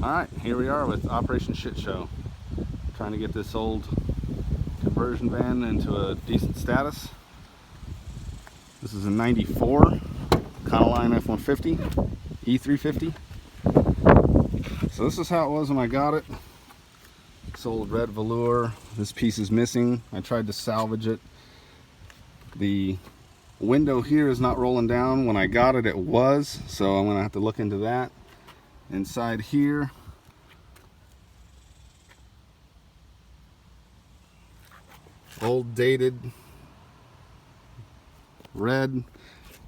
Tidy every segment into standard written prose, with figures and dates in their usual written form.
Alright, here we are with Operation Shit Show. Trying to get this old conversion van into a decent status. This is a 94 Econoline F150, E350. So this is how it was when I got it. This old red velour. This piece is missing. I tried to salvage it. The window here is not rolling down. When I got it, it was. So I'm going to have to look into that. Inside here, old dated red.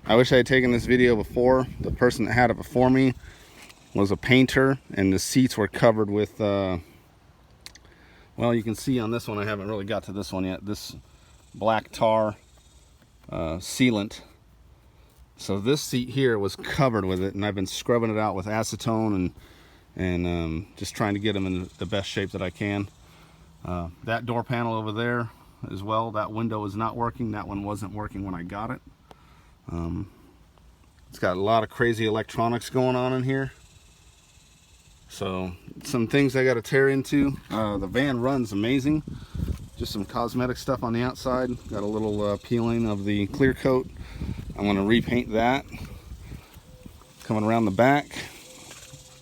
I wish I had taken this video before. The person that had it before me was a painter, and the seats were covered with well, you can see on this one, I haven't really got to this one yet, this black tar sealant. So this seat here was covered with it, and I've been scrubbing it out with acetone and just trying to get them in the best shape that I can. That door panel over there as well, that window is not working. That one wasn't working when I got it. It's got a lot of crazy electronics going on in here. So some things I got to tear into. The van runs amazing. Just some cosmetic stuff on the outside. Got a little peeling of the clear coat. I'm going to repaint that. Coming around the back,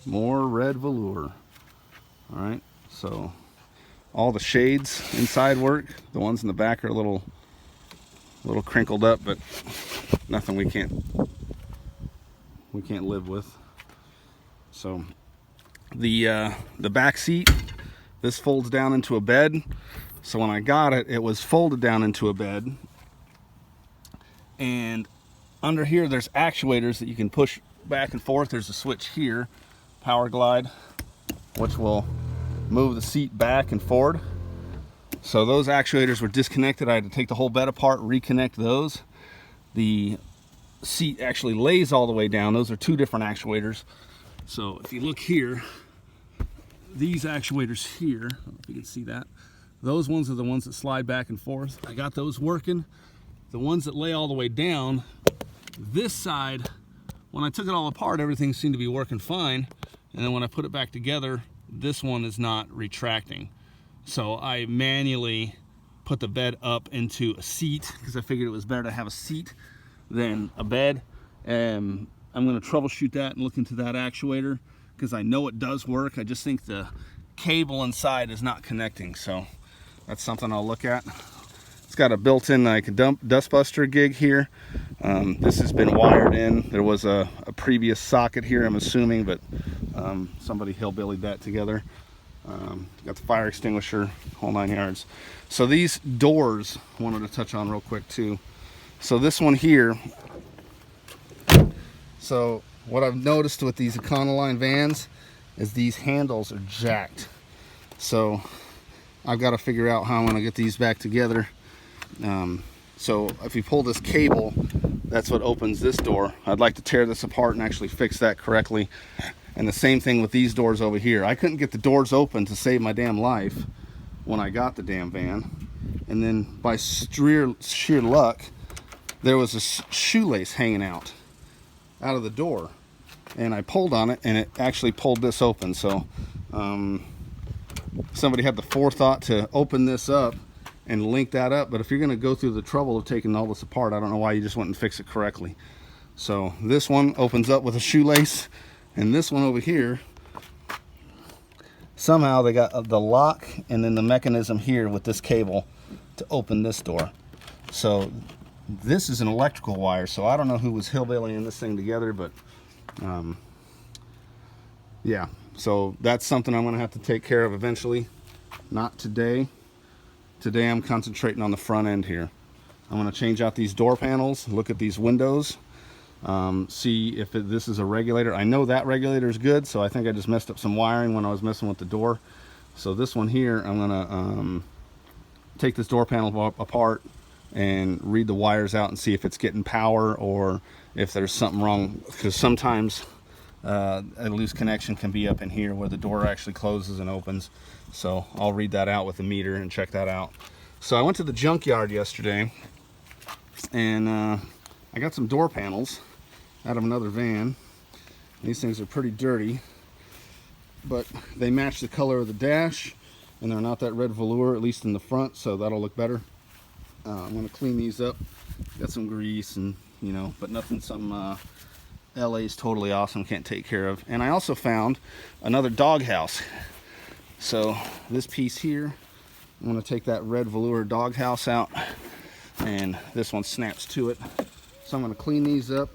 more red velour. All right, so all the shades inside work. The ones in the back are a little crinkled up, but nothing we can't live with. So the back seat, this folds down into a bed. So when I got it, it was folded down into a bed, and under here there's actuators that you can push back and forth. There's a switch here, power glide, which will move the seat back and forward. So those actuators were disconnected. I had to take the whole bed apart, reconnect those. The seat actually lays all the way down. Those are two different actuators. So if you look here, these actuators here, I don't know if you can see that, those ones are the ones that slide back and forth. I got those working. The ones that lay all the way down, this side, when I took it all apart, everything seemed to be working fine. And then when I put it back together, this one is not retracting. So I manually put the bed up into a seat because I figured it was better to have a seat than a bed. And I'm going to troubleshoot that and look into that actuator because I know it does work. I just think the cable inside is not connecting. So that's something I'll look at. It's got a built-in like dustbuster gig here. This has been wired in. There was a previous socket here, I'm assuming, but somebody hillbillied that together. Got the fire extinguisher, whole 9 yards. So these doors, I wanted to touch on real quick too. So this one here, so what I've noticed with these Econoline vans is these handles are jacked. So I've got to figure out how I'm going to get these back together. So if you pull this cable, that's what opens this door. I'd like to tear this apart and actually fix that correctly. And the same thing with these doors over here. I couldn't get the doors open to save my damn life when I got the damn van. And then by sheer luck, there was a shoelace hanging out of the door. And I pulled on it and it actually pulled this open. So somebody had the forethought to open this up and link that up. But if you're going to go through the trouble of taking all this apart, I don't know why you just wouldn't fix it correctly. So this one opens up with a shoelace, and this one over here, somehow they got the lock and then the mechanism here with this cable to open this door. So this is an electrical wire, so I don't know who was hillbillying this thing together, but yeah, so that's something I'm going to have to take care of eventually. Not today. Today I'm concentrating on the front end here. I'm going to change out these door panels, look at these windows, see if this is a regulator. I know that regulator is good, so I think I just messed up some wiring when I was messing with the door. So this one here, I'm going to take this door panel apart and read the wires out and see if it's getting power or if there's something wrong, because sometimes a loose connection can be up in here where the door actually closes and opens. So I'll read that out with the meter and check that out. So I went to the junkyard yesterday and I got some door panels out of another van. These things are pretty dirty. but they match the color of the dash, and they're not that red velour, at least in the front, so that'll look better. I'm going to clean these up. Got some grease and, you know, but nothing some LA's totally awesome can't take care of. And I also found another doghouse. So this piece here, I'm going to take that red velour doghouse out, and this one snaps to it. So I'm going to clean these up,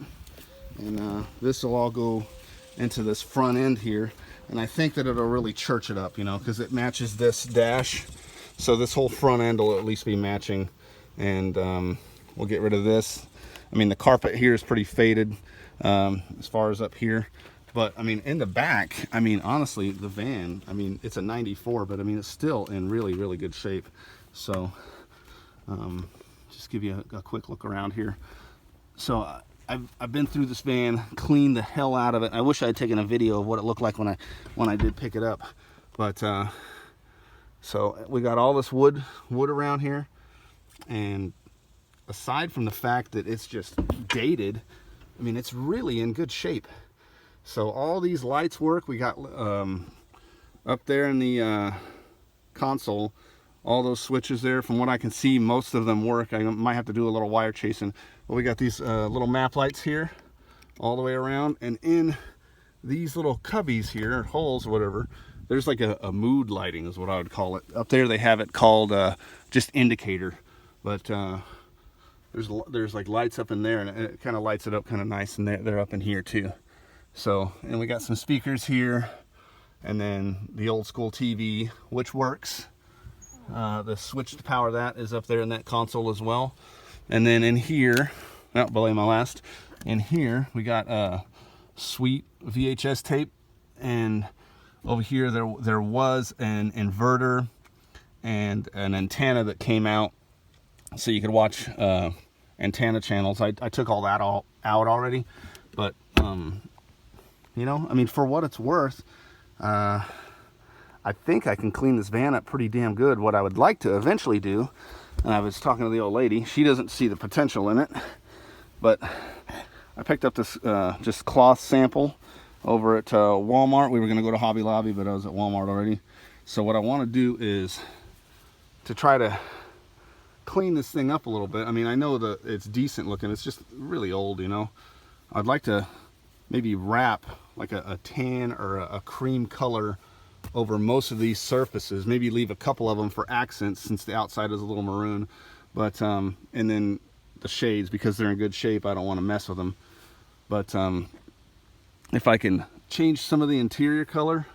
and this will all go into this front end here. And I think that it'll really church it up, you know, because it matches this dash. So this whole front end will at least be matching. And we'll get rid of this. I mean, the carpet here is pretty faded as far as up here. But, I mean, in the back, I mean, honestly, the van, I mean, it's a 94, but, I mean, it's still in really, really good shape. So, just give you a quick look around here. So, I've been through this van, cleaned the hell out of it. I wish I had taken a video of what it looked like when I did pick it up. But, so, we got all this wood around here. And aside from the fact that it's just dated, I mean, it's really in good shape. So all these lights work. We got up there in the console, all those switches there. From what I can see, most of them work. I might have to do a little wire chasing. But we got these little map lights here all the way around. And in these little cubbies here, or holes, or whatever, there's like a mood lighting is what I would call it. Up there they have it called just indicator. But there's like lights up in there, and it kind of lights it up kind of nice, and they're up in here too. So, and we got some speakers here, and then the old school TV, which works. The switch to power that is up there in that console as well. And then in here, oh, belay my last, in here we got a sweet VHS tape, and over here there was an inverter and an antenna that came out, so you could watch antenna channels. I took all that out already, but you know, I mean, for what it's worth, I think I can clean this van up pretty damn good. What I would like to eventually do, and I was talking to the old lady, she doesn't see the potential in it, but I picked up this just cloth sample over at Walmart. We were going to go to Hobby Lobby, but I was at Walmart already. So what I want to do is to try to clean this thing up a little bit. I mean, I know that it's decent looking. It's just really old, you know. I'd like to maybe wrap like a tan or a cream color over most of these surfaces. Maybe leave a couple of them for accents since the outside is a little maroon. But and then the shades, because they're in good shape, I don't want to mess with them. But if I can change some of the interior color,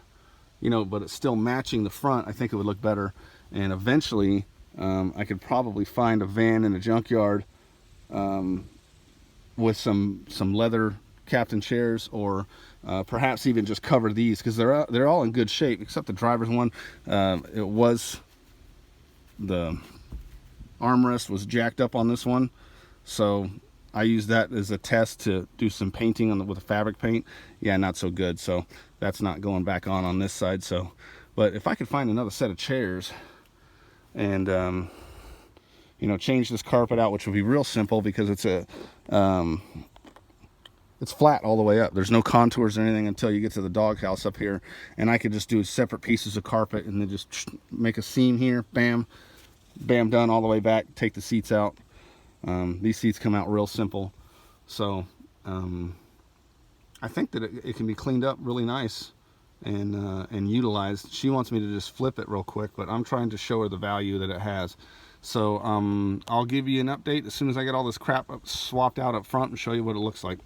you know, but it's still matching the front, I think it would look better. And eventually I could probably find a van in a junkyard with some leather captain chairs, or perhaps even just cover these, because they're all in good shape except the driver's one. It was, the armrest was jacked up on this one, so I used that as a test to do some painting on with a fabric paint. Yeah, not so good, so that's not going back on this side. So, but if I could find another set of chairs and you know, change this carpet out, which would be real simple because it's it's flat all the way up. There's no contours or anything until you get to the doghouse up here, and I could just do separate pieces of carpet and then just make a seam here, bam, bam, done all the way back. Take the seats out. These seats come out real simple, so I think that it can be cleaned up really nice and utilized. She wants me to just flip it real quick, but I'm trying to show her the value that it has. So I'll give you an update as soon as I get all this crap swapped out up front and show you what it looks like.